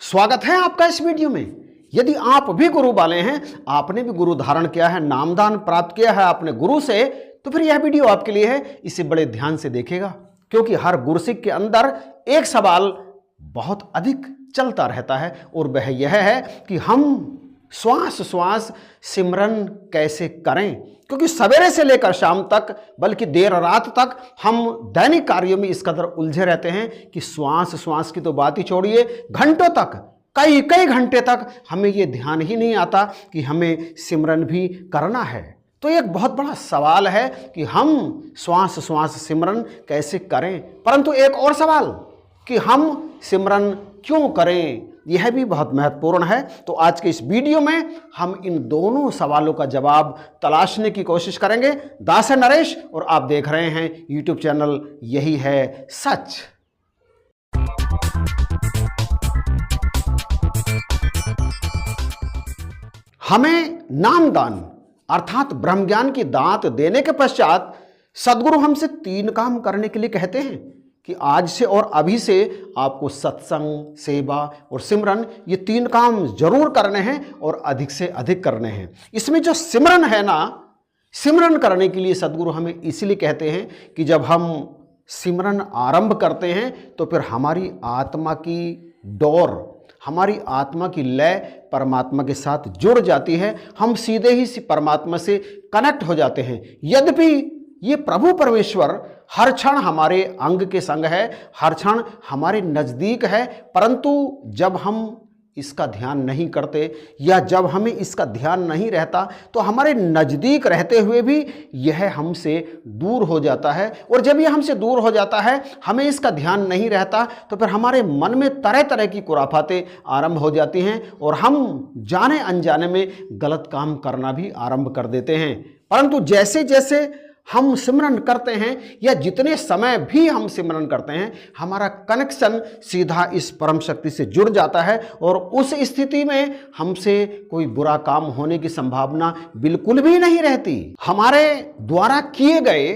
स्वागत है आपका इस वीडियो में। यदि आप भी गुरु वाले हैं, आपने भी गुरु धारण किया है, नामदान प्राप्त किया है आपने गुरु से, तो फिर यह वीडियो आपके लिए है। इसे बड़े ध्यान से देखिएगा, क्योंकि हर गुरसिक के अंदर एक सवाल बहुत अधिक चलता रहता है और वह यह है कि हम श्वास श्वास सिमरन कैसे करें। क्योंकि सवेरे से लेकर शाम तक, बल्कि देर रात तक हम दैनिक कार्यों में इस कदर उलझे रहते हैं कि श्वास श्वास की तो बात ही छोड़िए, घंटों तक, कई कई घंटे तक हमें ये ध्यान ही नहीं आता कि हमें सिमरन भी करना है। तो एक बहुत बड़ा सवाल है कि हम श्वास श्वास सिमरन कैसे करें। परंतु एक और सवाल कि हम सिमरन क्यों करें, यह भी बहुत महत्वपूर्ण है। तो आज के इस वीडियो में हम इन दोनों सवालों का जवाब तलाशने की कोशिश करेंगे। दास है नरेश और आप देख रहे हैं यूट्यूब चैनल यही है सच। हमें नामदान अर्थात ब्रह्म ज्ञान की दात देने के पश्चात सदगुरु हमसे 3 काम करने के लिए कहते हैं कि आज से और अभी से आपको सत्संग, सेवा और सिमरन, ये 3 काम जरूर करने हैं और अधिक से अधिक करने हैं। इसमें जो सिमरन है ना, सिमरन करने के लिए सदगुरु हमें इसलिए कहते हैं कि जब हम सिमरन आरंभ करते हैं तो फिर हमारी आत्मा की डोर, हमारी आत्मा की लय परमात्मा के साथ जुड़ जाती है। हम सीधे ही परमात्मा से कनेक्ट हो जाते हैं। यद्यपि ये प्रभु परमेश्वर हर क्षण हमारे अंग के संग है, हर क्षण हमारे नज़दीक है, परंतु जब हम इसका ध्यान नहीं करते या जब हमें इसका ध्यान नहीं रहता तो हमारे नज़दीक रहते हुए भी यह हमसे दूर हो जाता है। और जब यह हमसे दूर हो जाता है, हमें इसका ध्यान नहीं रहता, तो फिर हमारे मन में तरह तरह की कुराफातें आरंभ हो जाती हैं और हम जाने अनजाने में गलत काम करना भी आरंभ कर देते हैं। परंतु जैसे जैसे हम सिमरन करते हैं या जितने समय भी हम सिमरन करते हैं, हमारा कनेक्शन सीधा इस परम शक्ति से जुड़ जाता है और उस स्थिति में हमसे कोई बुरा काम होने की संभावना बिल्कुल भी नहीं रहती। हमारे द्वारा किए गए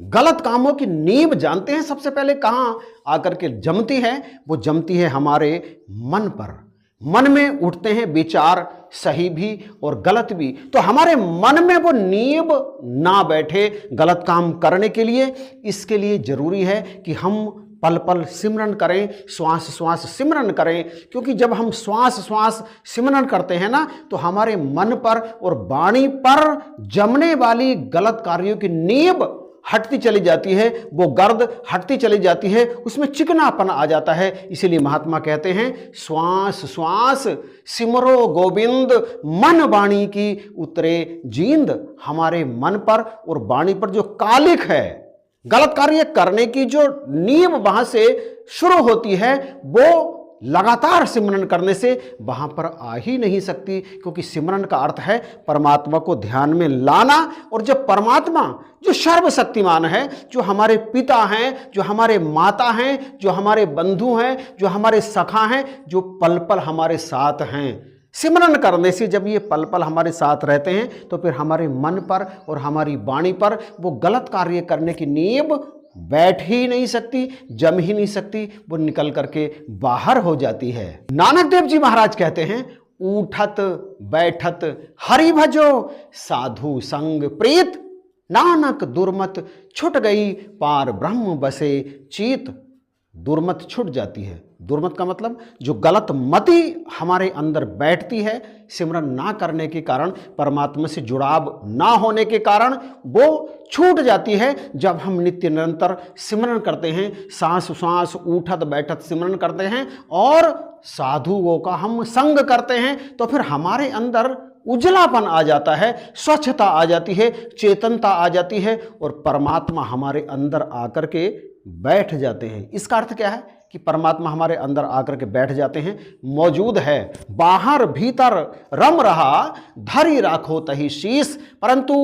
गलत कामों की नींव जानते हैं सबसे पहले कहाँ आकर के जमती है? वो जमती है हमारे मन पर। मन में उठते हैं विचार, सही भी और गलत भी। तो हमारे मन में वो नींव ना बैठे गलत काम करने के लिए, इसके लिए जरूरी है कि हम पल पल सिमरन करें, श्वास श्वास सिमरन करें। क्योंकि जब हम श्वास श्वास सिमरन करते हैं ना, तो हमारे मन पर और वाणी पर जमने वाली गलत कार्यों की नींव हटती चली जाती है, वो गर्द हटती चली जाती है, उसमें चिकनापन आ जाता है। इसीलिए महात्मा कहते हैं श्वास श्वास सिमरो गोविंद, मन वाणी की उतरे जींद। हमारे मन पर और वाणी पर जो कालिक है, गलत कार्य करने की जो नींव वहां से शुरू होती है, वो लगातार सिमरन करने से वहां पर आ ही नहीं सकती। क्योंकि सिमरन का अर्थ है परमात्मा को ध्यान में लाना। और जब परमात्मा जो सर्वशक्तिमान है, जो हमारे पिता हैं, जो हमारे माता हैं, जो हमारे बंधु हैं, जो हमारे सखा हैं, जो पल पल हमारे साथ हैं, सिमरन करने से जब ये पल पल हमारे साथ रहते हैं, तो फिर हमारे मन पर और हमारी वाणी पर वो गलत कार्य करने की नींव बैठ ही नहीं सकती, जम ही नहीं सकती, वो निकल करके बाहर हो जाती है। नानक देव जी महाराज कहते हैं, उठत बैठत हरि भजो साधु संग प्रीत, नानक दुर्मत छुट गई पार ब्रह्म बसे चीत। दुर्मत छूट जाती है। दुर्मत का मतलब जो गलत मति हमारे अंदर बैठती है सिमरन ना करने के कारण, परमात्मा से जुड़ाव ना होने के कारण, वो छूट जाती है। जब हम नित्य निरंतर सिमरन करते हैं, सांस सांस उठत बैठत सिमरन करते हैं और साधुओं का हम संग करते हैं, तो फिर हमारे अंदर उजलापन आ जाता है, स्वच्छता आ जाती है, चेतनता आ जाती है और परमात्मा हमारे अंदर आकर के बैठ जाते हैं। इसका अर्थ क्या है कि परमात्मा हमारे अंदर आकर के बैठ जाते हैं, मौजूद है। बाहर भीतर रम रहा धरी राखो तही शीस। परंतु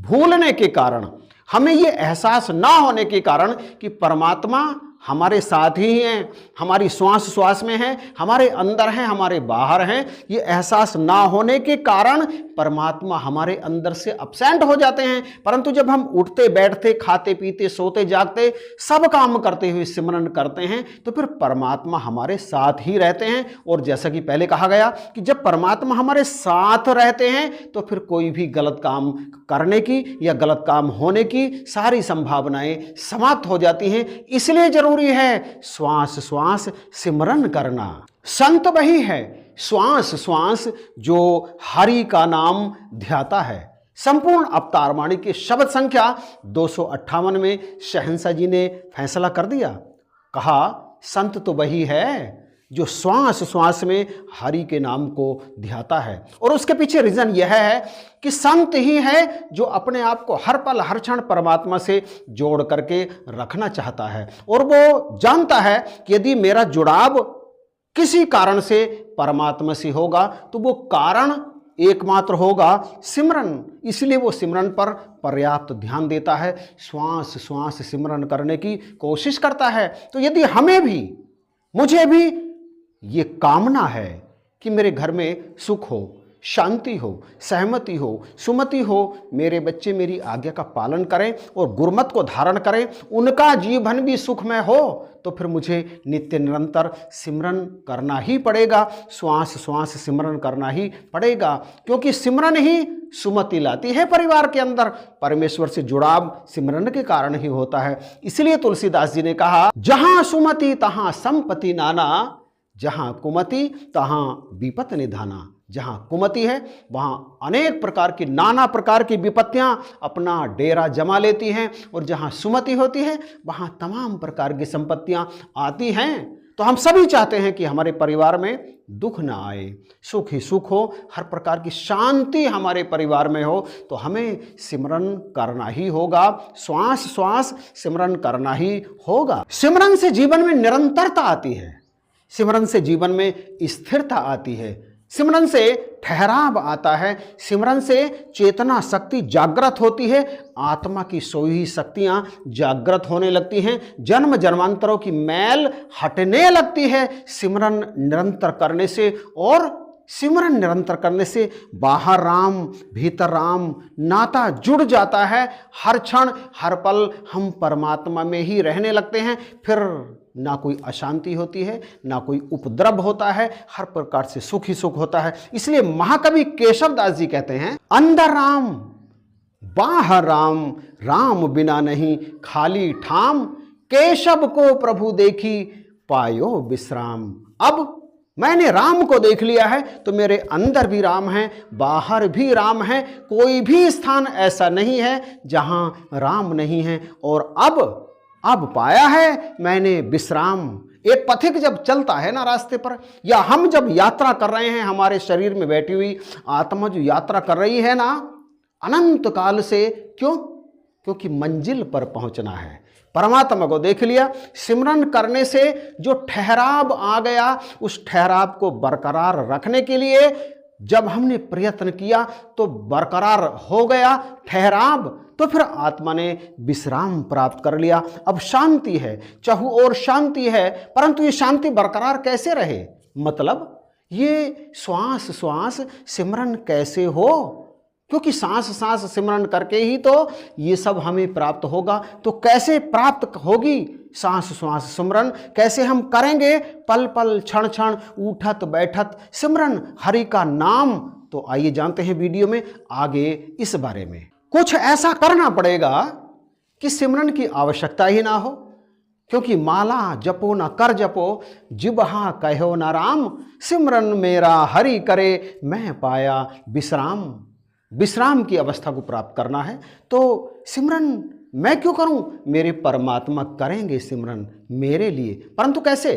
भूलने के कारण, हमें ये एहसास ना होने के कारण कि परमात्मा हमारे साथ ही हैं, हमारी श्वास श्वास में है, हमारे अंदर हैं, हमारे बाहर हैं, ये एहसास ना होने के कारण परमात्मा हमारे अंदर से अब्सेंट हो जाते हैं। परंतु जब हम उठते बैठते खाते पीते सोते जागते सब काम करते हुए सिमरन करते हैं तो फिर परमात्मा हमारे साथ ही रहते हैं। और जैसा कि पहले कहा गया कि जब परमात्मा हमारे साथ रहते हैं तो फिर कोई भी गलत काम करने की या गलत काम होने की सारी संभावनाएं समाप्त हो जाती हैं। इसलिए जरूरी है श्वास श्वास सिमरन करना। संत वही है श्वास श्वास जो हरि का नाम ध्याता है। संपूर्ण अवतार वाणी के शब्द संख्या 258 में शहंशाह जी ने फैसला कर दिया। कहा संत तो वही है जो श्वास श्वास में हरि के नाम को ध्याता है। और उसके पीछे रीजन यह है कि संत ही है जो अपने आप को हर पल हर क्षण परमात्मा से जोड़ करके रखना चाहता है। और वो जानता है कि यदि मेरा जुड़ाव किसी कारण से परमात्मा से होगा तो वो कारण एकमात्र होगा सिमरन। इसलिए वो सिमरन पर पर्याप्त ध्यान देता है, श्वास श्वास सिमरन करने की कोशिश करता है। तो यदि हमें भी मुझे भी ये कामना है कि मेरे घर में सुख हो, शांति हो, सहमति हो, सुमति हो, मेरे बच्चे मेरी आज्ञा का पालन करें और गुरमत को धारण करें, उनका जीवन भी सुखमय हो, तो फिर मुझे नित्य निरंतर सिमरन करना ही पड़ेगा, श्वास श्वास सिमरन करना ही पड़ेगा। क्योंकि सिमरन ही सुमति लाती है परिवार के अंदर। परमेश्वर से जुड़ाव सिमरन के कारण ही होता है। इसलिए तुलसीदास जी ने कहा जहां सुमति तहां संपत्ति नाना, जहां कुमति तहां विपत निधाना। जहां कुमति है वहां अनेक प्रकार की नाना प्रकार की विपत्तियां अपना डेरा जमा लेती हैं, और जहां सुमति होती है वहां तमाम प्रकार की संपत्तियां आती हैं। तो हम सभी चाहते हैं कि हमारे परिवार में दुख ना आए, सुख ही सुख हो, हर प्रकार की शांति हमारे परिवार में हो। तो हमें सिमरन करना ही होगा, श्वास श्वास सिमरन करना ही होगा। सिमरन से जीवन में निरंतरता आती है, सिमरन से जीवन में स्थिरता आती है, सिमरन से ठहराव आता है, सिमरन से चेतना शक्ति जागृत होती है, आत्मा की सोई हुई शक्तियां जागृत होने लगती हैं, जन्म जन्मांतरों की मैल हटने लगती है सिमरन निरंतर करने से। और सिमरन निरंतर करने से बाहर राम भीतर राम नाता जुड़ जाता है। हर क्षण हर पल हम परमात्मा में ही रहने लगते हैं। फिर ना कोई अशांति होती है, ना कोई उपद्रव होता है, हर प्रकार से सुख ही सुख होता है। इसलिए महाकवि केशवदास जी कहते हैं अंदर राम बाहर राम, राम बिना नहीं खाली ठाम, केशव को प्रभु देखी पायो विश्राम। अब मैंने राम को देख लिया है तो मेरे अंदर भी राम है, बाहर भी राम है, कोई भी स्थान ऐसा नहीं है जहां राम नहीं है। और अब पाया है मैंने विश्राम। एक पथिक जब चलता है ना रास्ते पर, या हम जब यात्रा कर रहे हैं, हमारे शरीर में बैठी हुई आत्मा जो यात्रा कर रही है ना अनंत काल से, क्योंकि मंजिल पर पहुंचना है। परमात्मा को देख लिया, सिमरन करने से जो ठहराव आ गया, उस ठहराव को बरकरार रखने के लिए जब हमने प्रयत्न किया तो बरकरार हो गया ठहराव, तो फिर आत्मा ने विश्राम प्राप्त कर लिया। अब शांति है, चाहू और शांति है, परंतु ये शांति बरकरार कैसे रहे? मतलब ये श्वास श्वास सिमरन कैसे हो? क्योंकि सांस सांस सिमरन करके ही तो ये सब हमें प्राप्त होगा। तो कैसे प्राप्त होगी सांस श्वास सिमरन? कैसे हम करेंगे पल पल क्षण क्षण उठत बैठत सिमरन हरि का नाम? तो आइए जानते हैं वीडियो में आगे इस बारे में। कुछ ऐसा करना पड़ेगा कि सिमरन की आवश्यकता ही ना हो, क्योंकि माला जपो न कर जपो, जिबहा कहो न राम, सिमरन मेरा हरि करे मैं पाया विश्राम। विश्राम की अवस्था को प्राप्त करना है तो सिमरन मैं क्यों करूं? मेरे परमात्मा करेंगे सिमरन मेरे लिए। परंतु कैसे?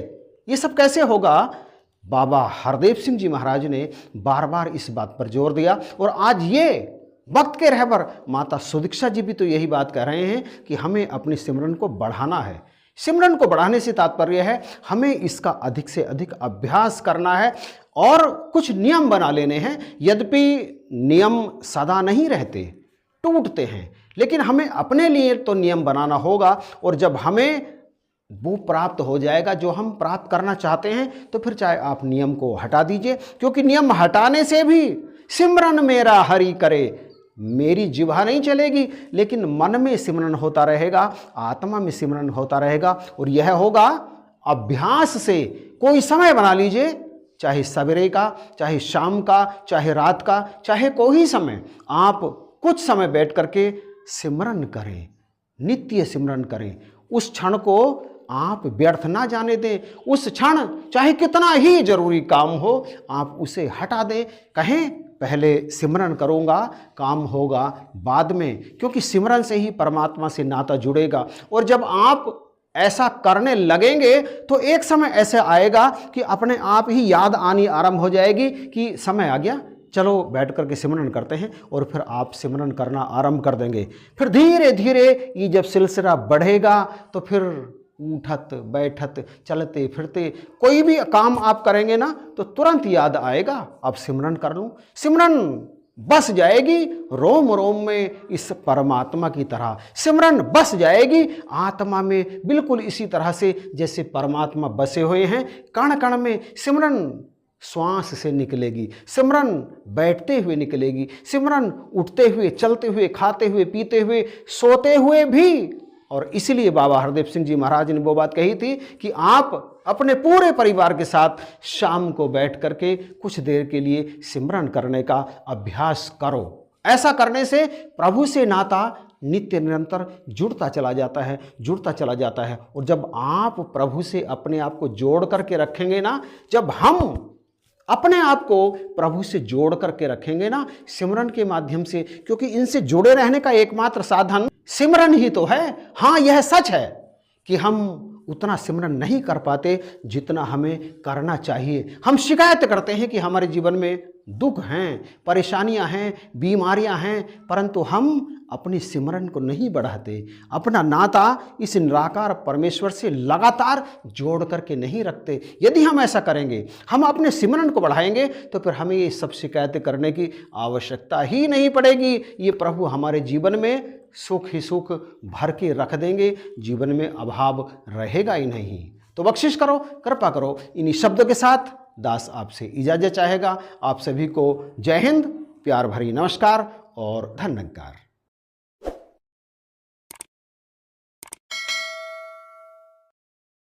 ये सब कैसे होगा? बाबा हरदेव सिंह जी महाराज ने बार बार इस बात पर जोर दिया, और आज ये वक्त के रहबर माता सुदीक्षा जी भी तो यही बात कह रहे हैं कि हमें अपनी सिमरन को बढ़ाना है। सिमरन को बढ़ाने से तात्पर्य है हमें इसका अधिक से अधिक अभ्यास करना है और कुछ नियम बना लेने हैं। यद्यपि नियम सदा नहीं रहते, टूटते हैं, लेकिन हमें अपने लिए तो नियम बनाना होगा। और जब हमें वो प्राप्त हो जाएगा जो हम प्राप्त करना चाहते हैं, तो फिर चाहे आप नियम को हटा दीजिए, क्योंकि नियम हटाने से भी सिमरन मेरा हरि करे। मेरी जिह्वा नहीं चलेगी, लेकिन मन में सिमरन होता रहेगा, आत्मा में सिमरन होता रहेगा। और यह होगा अभ्यास से। कोई समय बना लीजिए, चाहे सवेरे का, चाहे शाम का, चाहे रात का, चाहे कोई समय, आप कुछ समय बैठ करके सिमरन करें, नित्य सिमरन करें। उस क्षण को आप व्यर्थ ना जाने दें। उस क्षण चाहे कितना ही जरूरी काम हो, आप उसे हटा दें। कहें पहले सिमरन करूंगा, काम होगा बाद में, क्योंकि सिमरन से ही परमात्मा से नाता जुड़ेगा। और जब आप ऐसा करने लगेंगे तो एक समय ऐसे आएगा कि अपने आप ही याद आनी आरंभ हो जाएगी कि समय आ गया, चलो बैठ करके सिमरन करते हैं। और फिर आप सिमरन करना आरंभ कर देंगे। फिर धीरे धीरे ये जब सिलसिला बढ़ेगा तो फिर उठत बैठत चलते फिरते कोई भी काम आप करेंगे ना तो तुरंत याद आएगा, अब सिमरन कर लूं। सिमरन बस जाएगी रोम रोम में इस परमात्मा की तरह। सिमरन बस जाएगी आत्मा में, बिल्कुल इसी तरह से जैसे परमात्मा बसे हुए हैं कण कण में। सिमरन श्वास से निकलेगी, सिमरन बैठते हुए निकलेगी, सिमरन उठते हुए, चलते हुए, खाते हुए, पीते हुए, सोते हुए भी। और इसलिए बाबा हरदेव सिंह जी महाराज ने वो बात कही थी कि आप अपने पूरे परिवार के साथ शाम को बैठ करके कुछ देर के लिए सिमरन करने का अभ्यास करो। ऐसा करने से प्रभु से नाता नित्य निरंतर जुड़ता चला जाता है, जुड़ता चला जाता है। और जब आप प्रभु से अपने आप को जोड़ करके रखेंगे ना, जब हम अपने आप को प्रभु से जोड़ करके रखेंगे ना सिमरन के माध्यम से, क्योंकि इनसे जुड़े रहने का एकमात्र साधन सिमरन ही तो है। हाँ, यह सच है कि हम उतना सिमरन नहीं कर पाते जितना हमें करना चाहिए। हम शिकायत करते हैं कि हमारे जीवन में दुख हैं, परेशानियां हैं, बीमारियां हैं, परंतु हम अपनी सिमरन को नहीं बढ़ाते, अपना नाता इस निराकार परमेश्वर से लगातार जोड़ करके नहीं रखते। यदि हम ऐसा करेंगे, हम अपने सिमरन को बढ़ाएंगे, तो फिर हमें ये सब शिकायतें करने की आवश्यकता ही नहीं पड़ेगी। ये प्रभु हमारे जीवन में सुख ही सुख भर के रख देंगे, जीवन में अभाव रहेगा ही नहीं। तो बख्शिश करो, कृपा करो। इन्हीं शब्दों के साथ दास आपसे इजाजत चाहेगा। आप सभी को जय हिंद, प्यार भरी नमस्कार और धन्यवाद।